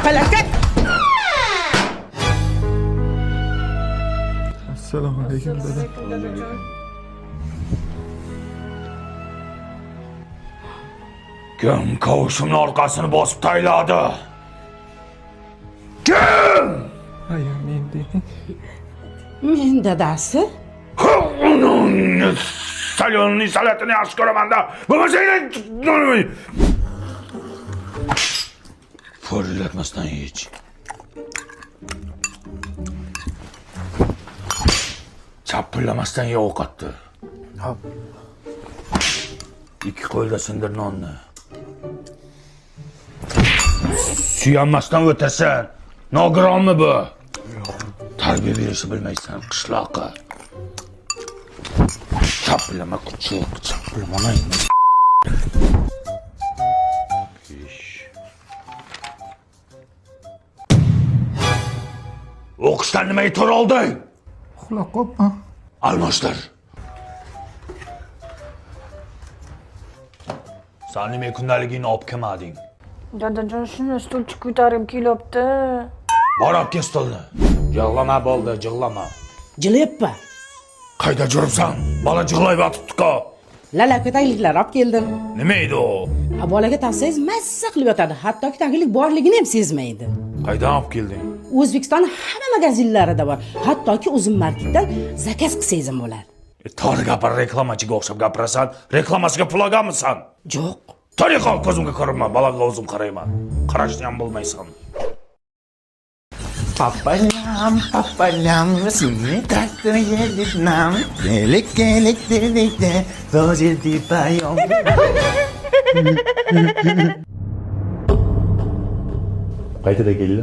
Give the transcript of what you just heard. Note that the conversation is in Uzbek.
Felaket! Assalomu alaykum dada. Kim kavushimni orqasini bosib tayladi? Kim? Aya men deyman. Men dadasi. Salyonning salatini yaxshi ko'raman-da. Bo'lmasang, forillatmasdan yech. Chapillamasdan ye ovqatni. Hop. Ikki qo'lda sindir nonni. Suyanmasdan o'tasan. Nogironmi bu? Tarbiya berishni bilmaysan, qishloqqa. Chapillama kuchuk, chapillamay. O'qishdan nimaga to'r olding? Uxlab qopman. Almashtir. Sen nima kundaligingni olib kelmading? Dadajon, shuni stulchi ko'tarib kelibdi. Bor olib kel stolni. Yig'lama bo'ldi, yig'lama. Jilyapman. Qayda yuribsan? Bola yig'layib yotibdi-ku. Lala ko'tayliklar olib keldim. Nima edi u? Bolaga taqsangiz mazza qilib yotadi. Hattoki taglik borligini ham sezmaydi. Qaydan olib kelding? O'zbekiston hamma magazinlarida bor. Hattoki o'zim marketdan zakaz qilsangiz ham bo'ladi. To'g'ri gapir, reklamachiga o'xshab gapirasan. Reklamasiga pul olganmisan? Yo'q. Tariqa ko'zimga ko'rinma, bolaga o'zim qarayman. Qarashni ham bilmaysan. Papalam, seni taktire gitmem. Gelik dedikte, rozildi payom. Qaytada keldi?